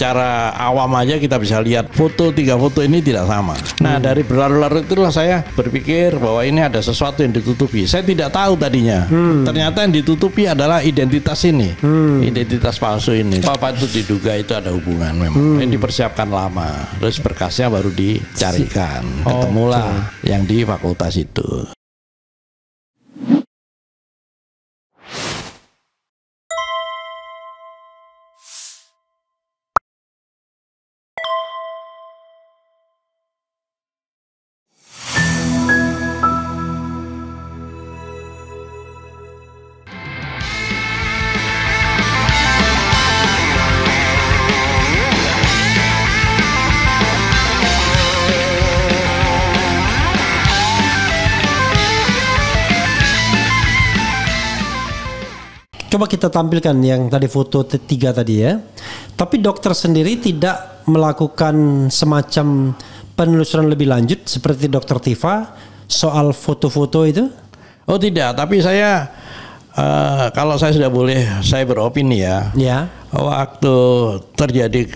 secara awam aja kita bisa lihat tiga foto ini tidak sama. Nah, dari berlarut-larut itulah saya berpikir bahwa ini ada sesuatu yang ditutupi. Saya tidak tahu tadinya. Ternyata yang ditutupi adalah identitas ini, identitas palsu ini. Apa itu diduga itu ada hubungan memang. Ini dipersiapkan lama, terus berkasnya baru dicarikan, ketemulah yang di fakultas itu. Coba kita tampilkan yang tadi foto tiga tadi ya. Tapi dokter sendiri tidak melakukan semacam penelusuran lebih lanjut seperti dokter Tifa soal foto-foto itu? Oh tidak, tapi saya kalau saya sudah boleh saya beropini ya. Ya. Waktu terjadi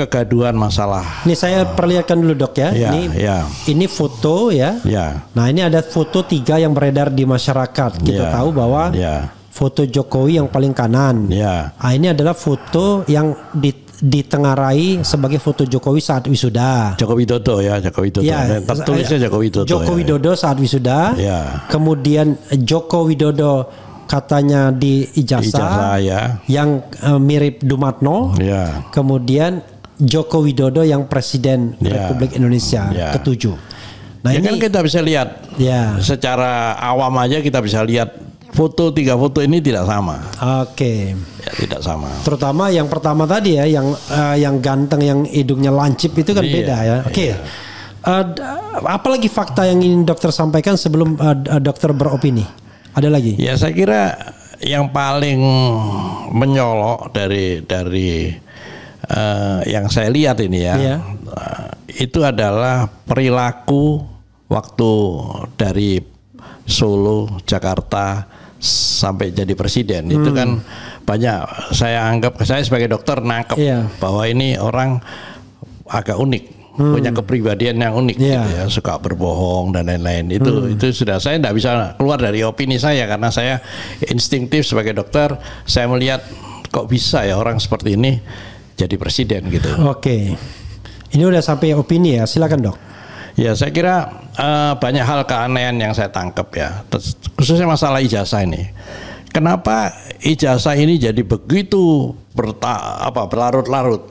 kegaduhan masalah. Ini saya perlihatkan dulu dok ya. Ya, ini foto ya. Ya. Nah ini ada foto tiga yang beredar di masyarakat. Kita tahu bahwa foto Jokowi yang paling kanan. Nah, ini adalah foto yang ditengarai sebagai foto Jokowi saat wisuda. Joko Widodo ya, Joko Widodo. Ya, tertulisnya Joko Widodo. Joko Widodo saat wisuda. Ya. Kemudian Joko Widodo katanya di ijazah ya. Yang mirip Dumatno. Ya. Kemudian Joko Widodo yang Presiden Republik Indonesia ketujuh. Nah ya ini kan kita bisa lihat. Secara awam aja kita bisa lihat. Tiga foto ini tidak sama. Oke. Ya, tidak sama. Terutama yang pertama tadi ya, yang ganteng, yang hidungnya lancip itu kan beda ya. Oke. Apalagi fakta yang ingin dokter sampaikan sebelum dokter beropini? Ada lagi? Ya saya kira yang paling menyolok dari yang saya lihat ini ya, itu adalah perilaku waktu dari Solo, Jakarta sampai jadi presiden. Itu kan banyak, saya sebagai dokter nangkep bahwa ini orang agak unik, punya kepribadian yang unik gitu ya, suka berbohong dan lain-lain. Itu sudah, saya tidak bisa keluar dari opini saya karena saya instinktif sebagai dokter, saya melihat kok bisa ya orang seperti ini jadi presiden gitu. Oke. Ini udah sampai opini ya, silakan dok. Ya saya kira banyak hal keanehan yang saya tangkap ya, khususnya masalah ijazah ini. Kenapa ijazah ini jadi begitu berlarut-larut,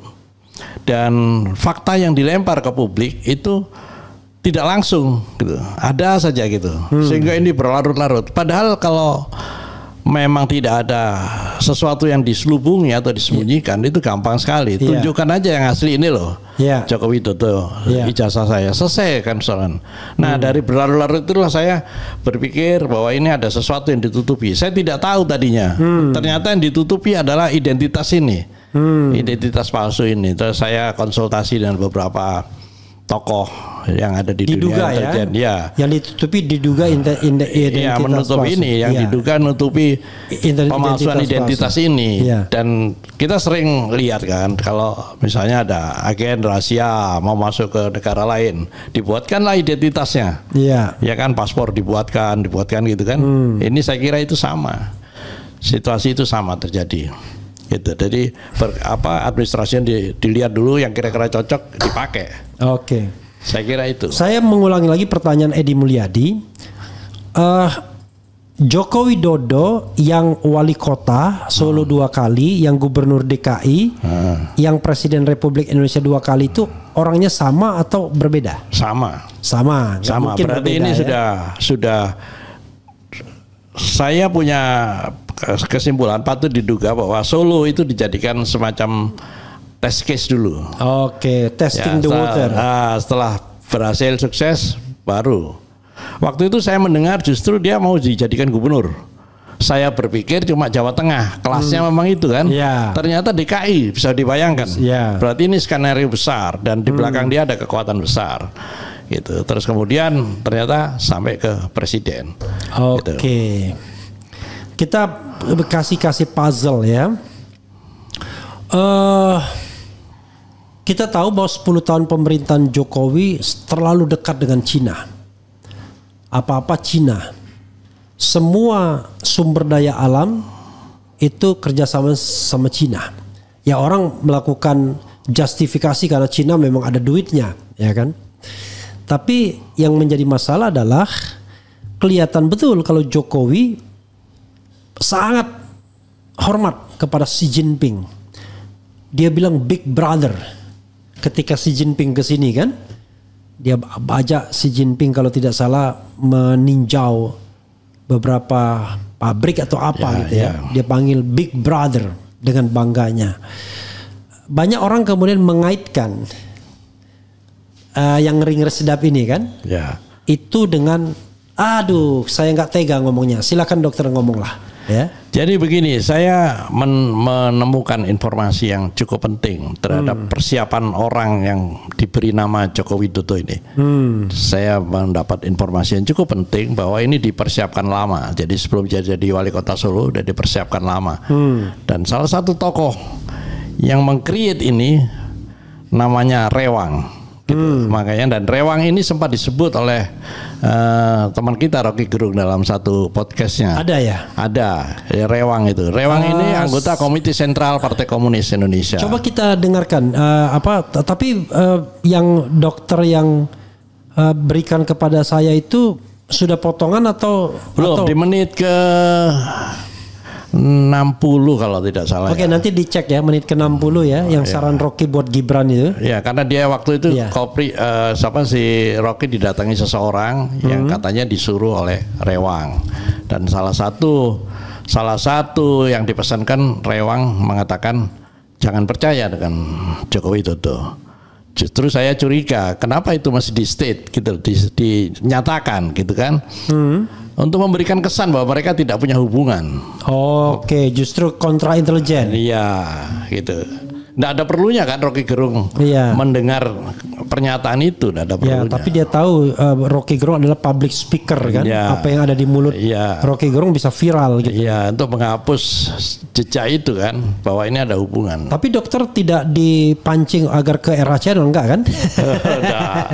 dan fakta yang dilempar ke publik itu tidak langsung gitu, ada saja gitu, sehingga ini berlarut-larut. Padahal kalau memang tidak ada sesuatu yang diselubungi atau disembunyikan, itu gampang sekali. Tunjukkan aja yang asli ini loh, Joko Widodo, ijazah saya, selesai kan soalan. Nah dari berlarut-larut itulah saya berpikir bahwa ini ada sesuatu yang ditutupi. Saya tidak tahu tadinya. Ternyata yang ditutupi adalah identitas ini, identitas palsu ini. Terus saya konsultasi dengan beberapa tokoh yang ada di dunia intelijen, yang ditutupi diduga identitas menutupi palsu. Ini yang diduga menutupi pemalsuan identitas ini. Dan kita sering lihat kan, kalau misalnya ada agen rahasia mau masuk ke negara lain, dibuatkanlah identitasnya, ya kan, paspor dibuatkan gitu kan. Ini saya kira itu sama, situasi itu sama terjadi. Gitu. Jadi administrasi dilihat dulu yang kira-kira cocok dipakai. Oke. Saya kira itu. Saya mengulangi lagi pertanyaan Edi Mulyadi. Joko Widodo yang wali kota Solo 2 kali, yang gubernur DKI, yang presiden Republik Indonesia 2 kali, itu orangnya sama atau berbeda? Sama. Berarti ini sudah saya punya kesimpulan patut diduga bahwa Solo itu dijadikan semacam test case dulu. Oke, testing the water. Setelah berhasil sukses baru. Waktu itu saya mendengar justru dia mau dijadikan gubernur. Saya berpikir cuma Jawa Tengah, kelasnya memang itu kan. Ternyata DKI, bisa dibayangkan. Berarti ini skenario besar dan di belakang dia ada kekuatan besar. Gitu. Terus kemudian ternyata sampai ke presiden. Oke. Gitu. Kita kasih puzzle ya. kita tahu bahwa 10 tahun pemerintahan Jokowi terlalu dekat dengan Cina. Apa-apa Cina. Semua sumber daya alam itu kerjasama sama Cina. Ya orang melakukan justifikasi karena Cina memang ada duitnya, ya kan? Tapi yang menjadi masalah adalah kelihatan betul kalau Jokowi sangat hormat kepada Xi Jinping. Dia bilang big brother ketika Xi Jinping ke sini kan. Dia ajak Xi Jinping kalau tidak salah meninjau beberapa pabrik atau apa gitu ya. Dia panggil big brother dengan bangganya. Banyak orang kemudian mengaitkan yang ngeri-ngeri sedap ini kan. Itu dengan aduh saya nggak tega ngomongnya. Silakan dokter ngomonglah. Ya. Jadi begini, saya menemukan informasi yang cukup penting terhadap persiapan orang yang diberi nama Joko Widodo ini. Saya mendapat informasi yang cukup penting bahwa ini dipersiapkan lama. Jadi sebelum jadi wali kota Solo sudah dipersiapkan lama. Dan salah satu tokoh yang meng-create ini namanya Rewang. Gitu. Makanya dan Rewang ini sempat disebut oleh teman kita Rocky Gerung dalam satu podcastnya. Ada ya? Ada ya, Rewang itu. Rewang ini anggota Komite Sentral Partai Komunis Indonesia. Coba kita dengarkan tapi yang dokter yang berikan kepada saya itu sudah potongan atau belum di menit ke 60 kalau tidak salah. Oke, nanti dicek ya menit ke 60 ya yang saran Rocky buat Gibran itu. Ya, karena dia waktu itu si Rocky didatangi seseorang yang katanya disuruh oleh Rewang. Dan salah satu yang dipesankan Rewang mengatakan jangan percaya dengan Joko Widodo. Justru saya curiga kenapa itu masih di state gitu, dinyatakan gitu kan. Untuk memberikan kesan bahwa mereka tidak punya hubungan. Oke, justru kontra intelijen. Iya, gitu. Nggak ada perlunya kan Rocky Gerung mendengar pernyataan itu, nggak ada perlunya. Ya, tapi dia tahu Rocky Gerung adalah public speaker kan. Apa yang ada di mulut Rocky Gerung bisa viral gitu. Iya, untuk menghapus jejak itu kan bahwa ini ada hubungan. Tapi dokter tidak dipancing agar ke era channel enggak kan?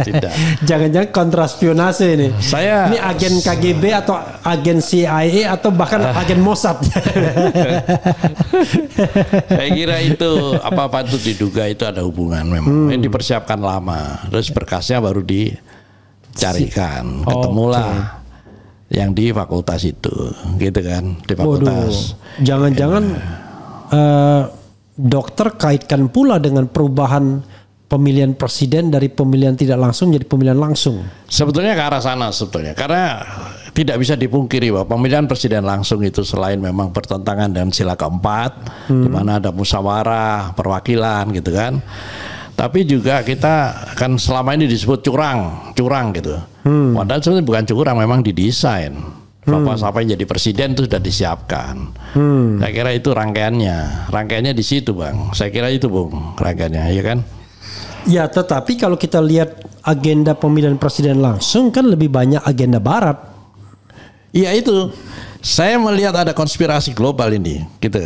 Tidak. Jangan-jangan kontraspionase ini. Ini agen KGB atau agen CIA atau bahkan agen Mossad. Saya kira itu apa itu diduga itu ada hubungan memang. Ini dipersiapkan lama. Terus berkasnya baru dicarikan. Ketemulah yang di fakultas itu, gitu kan, di fakultas. Jangan-jangan dokter kaitkan pula dengan perubahan pemilihan presiden dari pemilihan tidak langsung jadi pemilihan langsung. Sebetulnya ke arah sana sebetulnya. Karena tidak bisa dipungkiri bahwa pemilihan presiden langsung itu selain memang bertentangan dengan sila keempat, di mana ada musyawarah, perwakilan gitu kan. Tapi juga kita kan selama ini disebut curang gitu. Padahal sebenarnya bukan curang, memang didesain. Bahwa siapa yang jadi presiden itu sudah disiapkan. Saya kira itu rangkaiannya di situ, Bang. Saya kira itu, Bung, rangkaiannya, ya kan? Ya, tetapi kalau kita lihat agenda pemilihan presiden langsung kan lebih banyak agenda barat. Iya itu, saya melihat ada konspirasi global ini, gitu.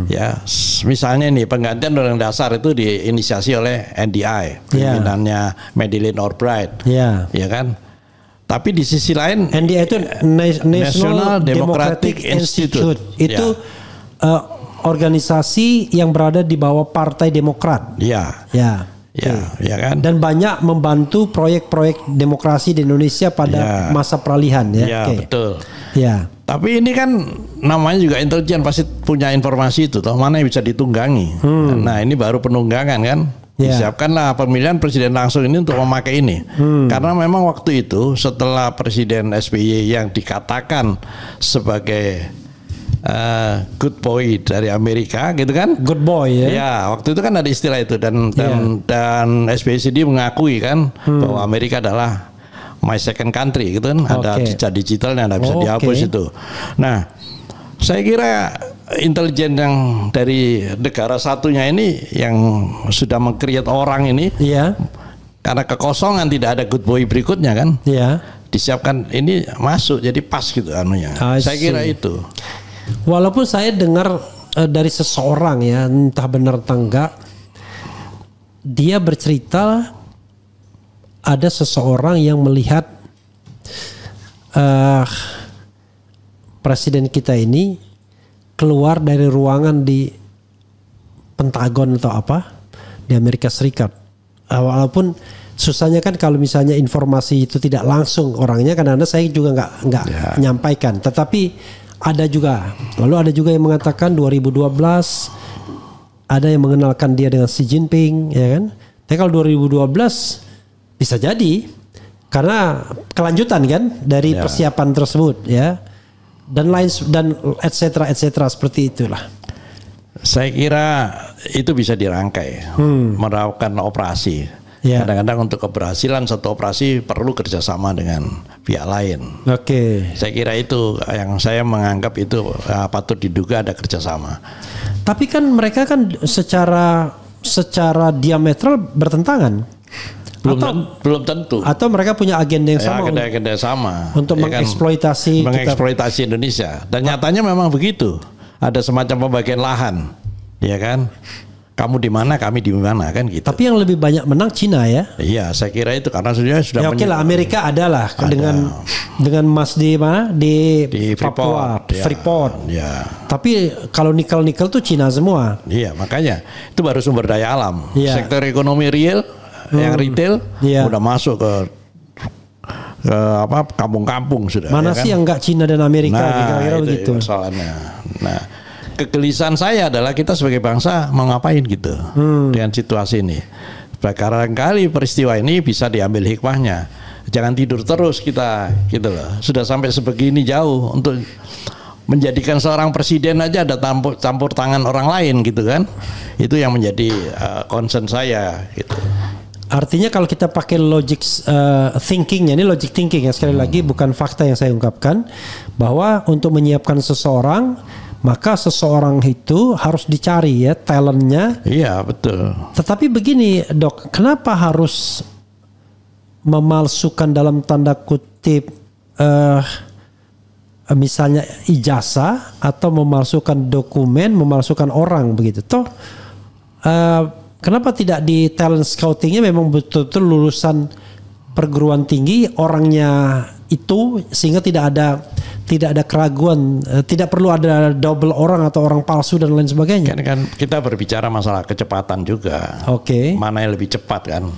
Ya, misalnya nih penggantian Undang-Undang Dasar itu diinisiasi oleh NDI, pimpinannya Madeleine Albright, ya kan. Tapi di sisi lain, NDI itu National Democratic Institute. Itu organisasi yang berada di bawah Partai Demokrat. Ya kan. Dan banyak membantu proyek-proyek demokrasi di Indonesia pada masa peralihan ya. Betul. Ya. Tapi ini kan namanya juga intelijen, pasti punya informasi itu toh, mana yang bisa ditunggangi. Nah, ini baru penunggangan kan. Disiapkanlah pemilihan presiden langsung ini untuk memakai ini. Karena memang waktu itu setelah Presiden SBY yang dikatakan sebagai good boy dari Amerika gitu kan, good boy ya. Ya, waktu itu kan ada istilah itu dan SBY mengakui kan bahwa Amerika adalah my second country gitu kan, ada jejak digitalnya, nggak bisa dihapus itu. Nah, saya kira intelijen yang dari negara satunya ini yang sudah meng-create orang ini, karena kekosongan tidak ada good boy berikutnya kan, disiapkan ini masuk jadi pas gitu anunya. Saya kira itu. Walaupun saya dengar dari seseorang ya, entah benar atau enggak, dia bercerita ada seseorang yang melihat presiden kita ini keluar dari ruangan di Pentagon atau apa di Amerika Serikat. Walaupun susahnya kan kalau misalnya informasi itu tidak langsung orangnya, karena saya juga nggak menyampaikan. Tetapi ada juga, lalu ada juga yang mengatakan 2012 ada yang mengenalkan dia dengan Xi Jinping, ya kan? Tapi kalau 2012 bisa jadi karena kelanjutan kan dari persiapan tersebut, ya, dan lain dan etc seperti itulah. Saya kira itu bisa dirangkai, melakukan operasi. Kadang-kadang untuk keberhasilan satu operasi perlu kerjasama dengan pihak lain. Saya kira itu yang saya menganggap itu patut diduga ada kerjasama. Tapi kan mereka kan secara diametral bertentangan. Belum tentu. Atau mereka punya agenda yang sama. Agenda sama. Untuk mengeksploitasi Indonesia. Dan nyatanya memang begitu. Ada semacam pembagian lahan, ya kan? Kamu di mana, kami di mana, kan gitu. Tapi yang lebih banyak menang Cina, ya? Iya, saya kira itu karena sudah. Ya oke lah, Amerika adalah dengan emas di mana, di Papua, Freeport. Ya. Tapi kalau nikel tuh Cina semua. Iya, makanya itu baru sumber daya alam. Sektor ekonomi real, yang retail, udah masuk ke kampung-kampung sudah. Mana sih yang enggak Cina dan Amerika, kira-kira begitu. Soalnya. Nah, kegelisahan saya adalah kita sebagai bangsa mau ngapain gitu dengan situasi ini. Barangkali peristiwa ini bisa diambil hikmahnya. Jangan tidur terus kita, gitu loh. Sudah sampai sebegini jauh untuk menjadikan seorang presiden aja ada campur tangan orang lain gitu kan. Itu yang menjadi concern saya gitu. Artinya kalau kita pakai logic thinkingnya, ini logic thinking ya, sekali lagi bukan fakta yang saya ungkapkan, bahwa untuk menyiapkan seseorang, maka seseorang itu harus dicari ya talentnya. Iya, betul. Tetapi begini Dok, kenapa harus memalsukan dalam tanda kutip misalnya ijazah atau memalsukan dokumen, memalsukan orang begitu? Toh kenapa tidak di talent scoutingnya memang betul-betul lulusan perguruan tinggi orangnya itu, sehingga tidak ada keraguan, tidak perlu ada double orang atau orang palsu dan lain sebagainya. Kan kita berbicara masalah kecepatan juga. Mana yang lebih cepat kan?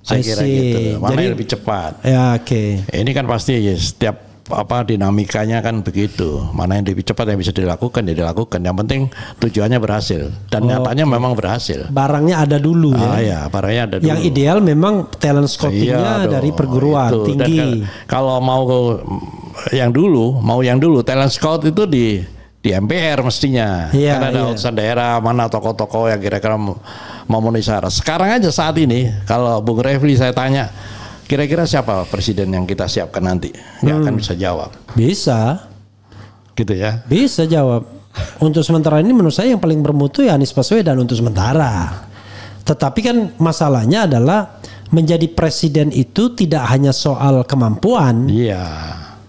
Saya kira gitu. Mana yang lebih cepat? Ya, Ini kan pasti setiap dinamikanya kan begitu. Mana yang lebih cepat yang bisa dilakukan ya dilakukan. Yang penting tujuannya berhasil dan nyatanya memang berhasil. Barangnya ada dulu ya. Barangnya ada dulu. Yang ideal memang talent scoutingnya dari perguruan tinggi. Kalau mau yang dulu talent scout itu di MPR mestinya. Karena ada utusan daerah, mana tokoh-tokoh yang kira-kira memenuhi syarat. Sekarang aja saat ini kalau Bung Refli saya tanya, kira-kira siapa presiden yang kita siapkan nanti? Nggak akan bisa jawab. Bisa. Gitu ya? Bisa jawab. Untuk sementara ini menurut saya yang paling bermutu ya Anies Baswedan untuk sementara. Tetapi kan masalahnya adalah menjadi presiden itu tidak hanya soal kemampuan.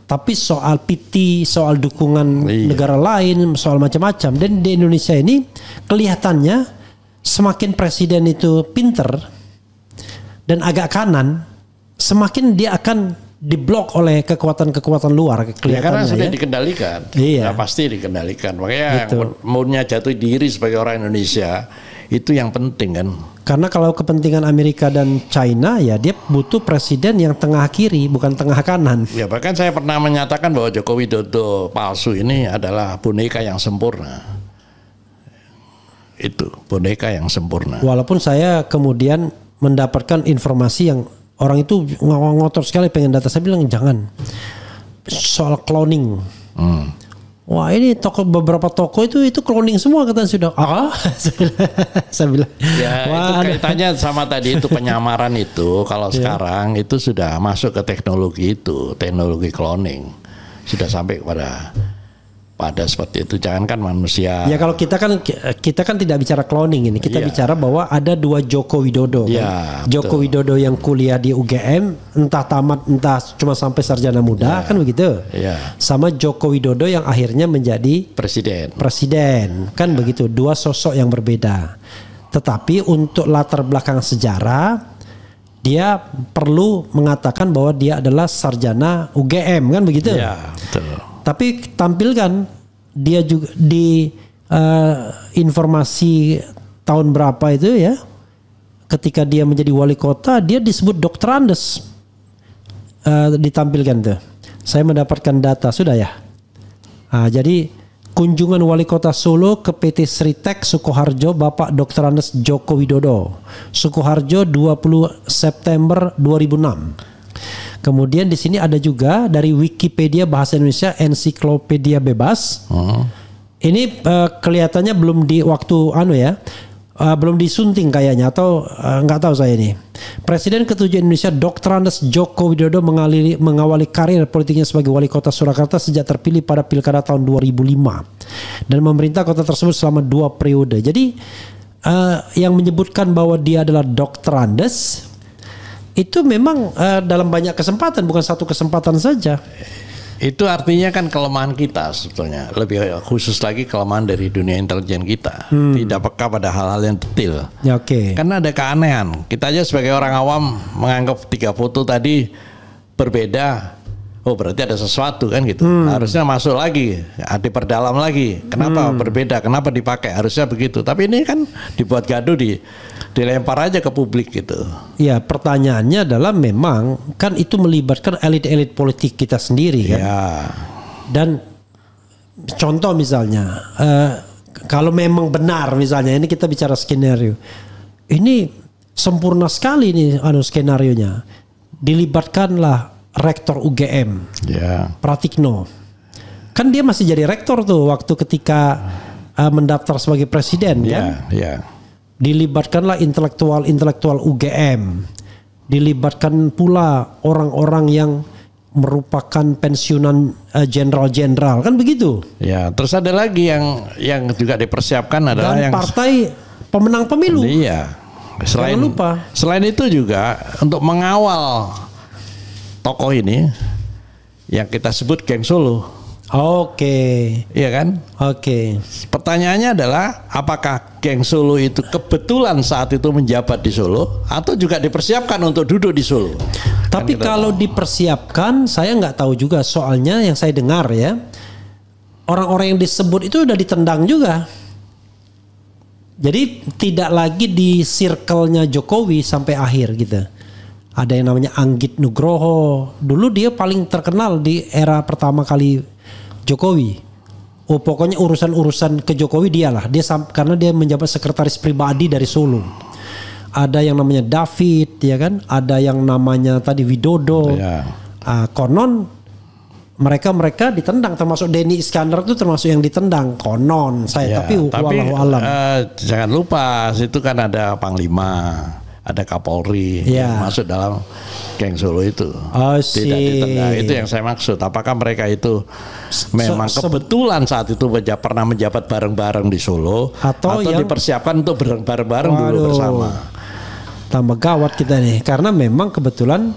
Tapi soal PT, soal dukungan negara lain, soal macam-macam. Dan di Indonesia ini kelihatannya semakin presiden itu pinter dan agak kanan, semakin dia akan diblok oleh kekuatan-kekuatan luar karena sudah dikendalikan. Pasti dikendalikan. Makanya maunya jatuh diri sebagai orang Indonesia itu yang penting kan. Karena kalau kepentingan Amerika dan China ya dia butuh presiden yang tengah kiri bukan tengah kanan. Ya bahkan saya pernah menyatakan bahwa Joko Widodo palsu ini adalah boneka yang sempurna. Itu boneka yang sempurna. Walaupun saya kemudian mendapatkan informasi yang orang itu ngotor sekali pengen data, saya bilang jangan. Soal cloning. Wah ini beberapa toko itu cloning semua katanya sudah. Saya bilang. Ya itu kaitannya sama tadi itu penyamaran itu. Kalau sekarang itu sudah masuk ke teknologi cloning. Sudah sampai pada seperti itu, jangankan manusia. Ya kalau kita kan tidak bicara cloning ini, kita bicara bahwa ada dua Joko Widodo. Joko Widodo yang kuliah di UGM, entah tamat, entah cuma sampai sarjana muda, kan begitu. Sama Joko Widodo yang akhirnya menjadi presiden, kan begitu. Dua sosok yang berbeda. Tetapi untuk latar belakang sejarah, dia perlu mengatakan bahwa dia adalah sarjana UGM, kan begitu? Ya, betul. Tapi tampilkan dia juga di informasi tahun berapa itu ya, ketika dia menjadi wali kota, dia disebut Dr. Andes. Ditampilkan tuh. Saya mendapatkan data sudah ya. Jadi kunjungan wali kota Solo ke PT Sritek Sukoharjo Bapak Dr. Andes Joko Widodo. Sukoharjo 20 September 2006. Kemudian di sini ada juga dari Wikipedia Bahasa Indonesia Ensiklopedia Bebas. Ini kelihatannya belum di waktu belum disunting kayaknya, atau nggak tahu saya ini. Presiden ke-7 Indonesia Dr. Andes Joko Widodo mengawali karir politiknya sebagai wali kota Surakarta sejak terpilih pada pilkada tahun 2005 dan memerintah kota tersebut selama 2 periode. Jadi yang menyebutkan bahwa dia adalah Dr. Andes itu memang dalam banyak kesempatan, bukan satu kesempatan saja. Itu artinya kan kelemahan kita sebetulnya, lebih khusus lagi kelemahan dari dunia intelijen kita, tidak peka pada hal-hal yang detail. Ya, oke. Karena ada keanehan. Kita aja sebagai orang awam menganggap 3 foto tadi berbeda. Oh, berarti ada sesuatu kan gitu. Harusnya masuk lagi, diperdalam lagi. Kenapa berbeda? Kenapa dipakai? Harusnya begitu. Tapi ini kan dibuat gaduh, dilempar aja ke publik gitu. Ya, pertanyaannya adalah memang kan itu melibatkan elit-elit politik kita sendiri kan. Ya. Dan contoh misalnya, kalau memang benar misalnya, ini kita bicara skenario. Ini sempurna sekali nih skenarionya. Dilibatkanlah rektor UGM, Pratikno. Kan dia masih jadi rektor tuh waktu ketika mendaftar sebagai presiden kan. Dilibatkanlah intelektual UGM. Dilibatkan pula orang-orang yang merupakan pensiunan jenderal-jenderal, kan begitu. Ya, terus ada lagi yang juga dipersiapkan adalah dan partai pemenang pemilu. Iya. Jangan lupa. Selain itu juga untuk mengawal tokoh ini yang kita sebut geng Solo. Oke. Iya kan? Oke. Pertanyaannya adalah apakah geng Solo itu kebetulan saat itu menjabat di Solo atau juga dipersiapkan untuk duduk di Solo? Tapi kan kalau dipersiapkan, saya nggak tahu juga, soalnya yang saya dengar ya, orang-orang yang disebut itu udah ditendang juga. Jadi tidak lagi di circle-nya Jokowi sampai akhir gitu. Ada yang namanya Anggit Nugroho. Dulu dia paling terkenal di era pertama kali Jokowi. Oh, pokoknya urusan-urusan ke Jokowi dialah. Karena dia menjabat sekretaris pribadi dari Solo. Ada yang namanya David, ya kan? Ada yang namanya tadi Widodo. Konon mereka ditendang, termasuk Denny Iskandar itu termasuk yang ditendang. Konon saya, tapi wallahu alam. Jangan lupa, situ kan ada Panglima, ada Kapolri yang masuk dalam geng Solo itu. Tidak ditendang. Itu yang saya maksud. Apakah mereka itu memang kebetulan saat itu pernah menjabat bareng-bareng di Solo atau dipersiapkan untuk bareng-bareng dulu bersama? Tambah gawat kita nih, karena memang kebetulan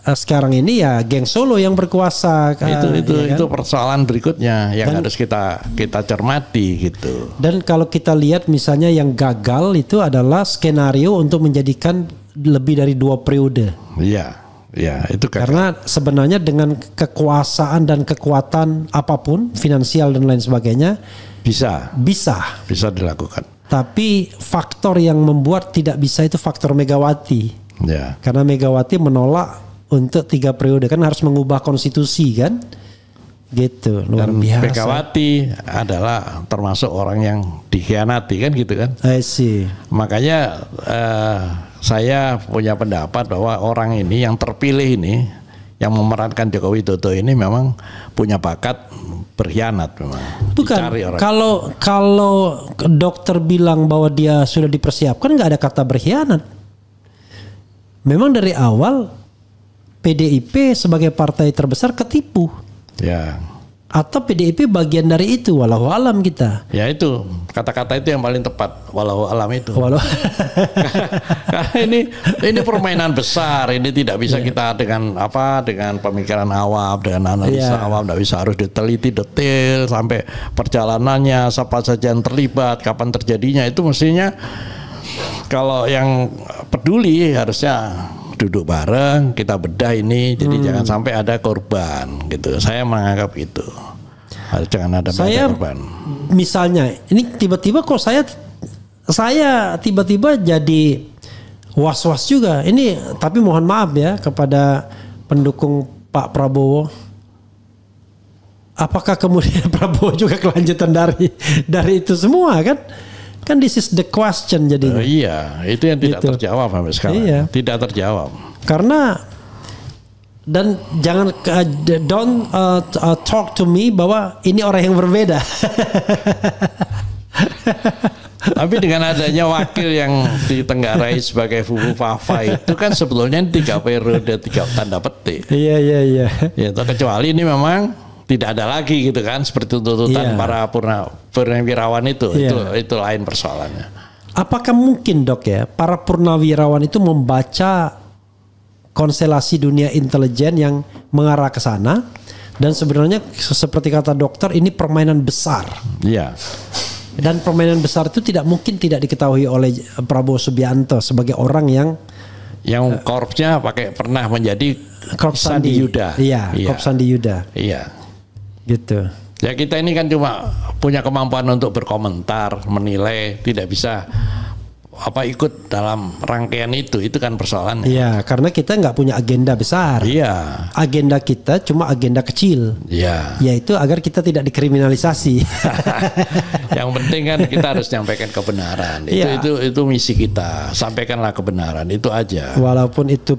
sekarang ini ya geng Solo yang berkuasa. Itu persoalan berikutnya yang harus kita cermati gitu. Dan kalau kita lihat misalnya yang gagal itu adalah skenario untuk menjadikan lebih dari 2 periode. Iya, itu gagal. Karena sebenarnya dengan kekuasaan dan kekuatan apapun, finansial dan lain sebagainya, bisa dilakukan. Tapi faktor yang membuat tidak bisa itu faktor Megawati. Karena Megawati menolak untuk 3 periode, kan harus mengubah konstitusi kan, gitu. Luar biasa. Megawati adalah termasuk orang yang dikhianati kan gitu kan. I see. Makanya saya punya pendapat bahwa orang ini yang terpilih ini, yang memerankan Joko Widodo ini memang punya bakat berkhianat memang. Bukan. Kalau dokter bilang bahwa dia sudah dipersiapkan, nggak ada kata berkhianat. Memang dari awal PDIP sebagai partai terbesar ketipu. Atau PDIP bagian dari itu, walau alam kita. Ya itu, kata-kata itu yang paling tepat, walau alam itu. Karena ini permainan besar, ini tidak bisa kita dengan pemikiran awam, dengan analisa awam, tidak bisa, harus diteliti detail sampai perjalanannya, siapa saja yang terlibat, kapan terjadinya, itu mestinya kalau yang peduli harusnya duduk bareng, kita bedah ini, jadi jangan sampai ada korban gitu. Saya menganggap itu. Jangan ada korban. Misalnya, ini tiba-tiba kok saya tiba-tiba jadi was-was juga. Ini tapi mohon maaf ya kepada pendukung Pak Prabowo. Apakah kemudian Prabowo juga kelanjutan dari itu semua kan? Kan this is the question jadinya. Iya, itu yang tidak terjawab sampai sekarang. Iya. Tidak terjawab. Karena dan jangan don't talk to me bahwa ini orang yang berbeda. Tapi dengan adanya wakil yang ditenggarai sebagai Fufu Fafa itu kan sebetulnya 3 periode 3 tanda petik. Iya. Ya, kecuali ini memang tidak ada lagi gitu kan seperti tuntutan para purnawirawan itu. Itu lain persoalannya. Apakah mungkin dok ya para purnawirawan itu membaca konstelasi dunia intelijen yang mengarah ke sana dan sebenarnya seperti kata dokter ini permainan besar. Iya. Dan permainan besar itu tidak mungkin tidak diketahui oleh Prabowo Subianto sebagai orang yang korpsnya pernah menjadi Korps Sandi Yuda. Iya, Korps Sandi Yuda. Iya. Gitu. Ya kita ini kan cuma punya kemampuan untuk berkomentar, menilai, tidak bisa ikut dalam rangkaian itu kan persoalannya. Iya, karena kita nggak punya agenda besar. Iya. Agenda kita cuma agenda kecil. Iya. Yaitu agar kita tidak dikriminalisasi. Yang penting kan kita harus nyampaikan kebenaran. Itu misi kita. Sampaikanlah kebenaran, itu aja. Walaupun itu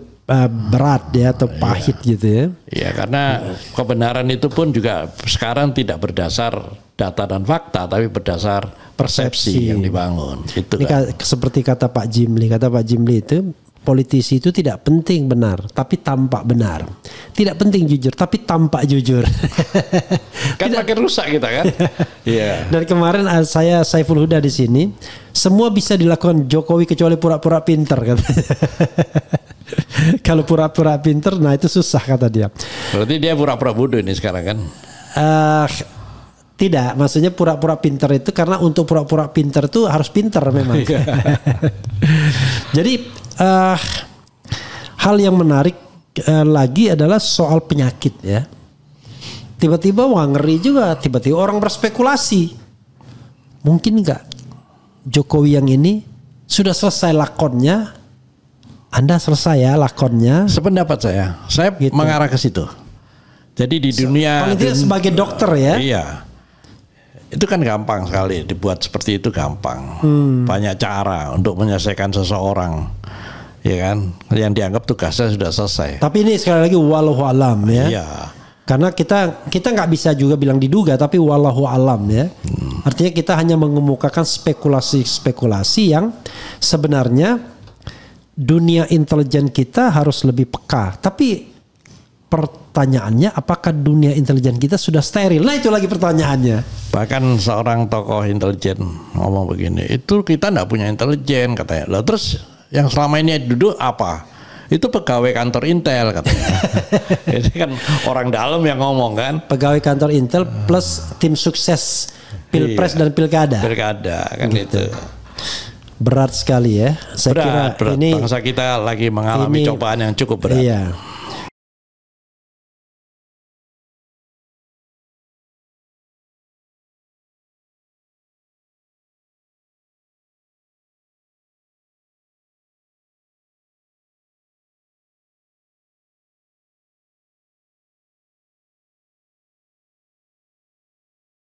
berat ya atau pahit gitu ya. Iya, karena kebenaran itu pun juga sekarang tidak berdasar data dan fakta, tapi berdasar persepsi yang dibangun. Itu ini kan. Seperti kata Pak Jimli itu politisi itu tidak penting benar, tapi tampak benar. Tidak penting jujur, tapi tampak jujur. Kan makin rusak kita kan. Iya. Dan kemarin saya Saiful Huda di sini, semua bisa dilakukan Jokowi kecuali pura-pura pintar katanya. Kalau pura-pura pintar, nah itu susah kata dia. Berarti dia pura-pura bodoh ini sekarang kan? Tidak, maksudnya pura-pura pintar itu karena untuk pura-pura pintar itu harus pintar memang. Jadi hal yang menarik lagi adalah soal penyakit ya. Tiba-tiba ngeri juga, tiba-tiba orang berspekulasi. Mungkin enggak Jokowi yang ini sudah selesai lakonnya? Anda selesai ya lakonnya? Sependapat saya gitu. Mengarah ke situ. Jadi di dunia paling tidak sebagai dokter ya. Iya. Itu kan gampang sekali dibuat seperti itu gampang. Banyak cara untuk menyelesaikan seseorang. Ya kan? Yang dianggap tugasnya sudah selesai. Tapi ini sekali lagi wallahu alam ya. Iya. Karena kita nggak bisa juga bilang diduga, tapi wallahu alam ya. Artinya kita hanya mengemukakan spekulasi-spekulasi yang sebenarnya dunia intelijen kita harus lebih peka. Tapi pertanyaannya apakah dunia intelijen kita sudah steril? Nah itu lagi pertanyaannya. Bahkan seorang tokoh intelijen ngomong begini, itu kita nggak punya intelijen katanya. Lah terus yang selama ini duduk apa? Itu pegawai kantor Intel katanya. Ini kan orang dalam yang ngomong kan. Pegawai kantor Intel plus tim sukses Pilpres dan Pilkada. Pilkada kan gitu. Berat sekali ya. Saya kira berat. Ini bangsa kita lagi mengalami cobaan yang cukup berat. Iya.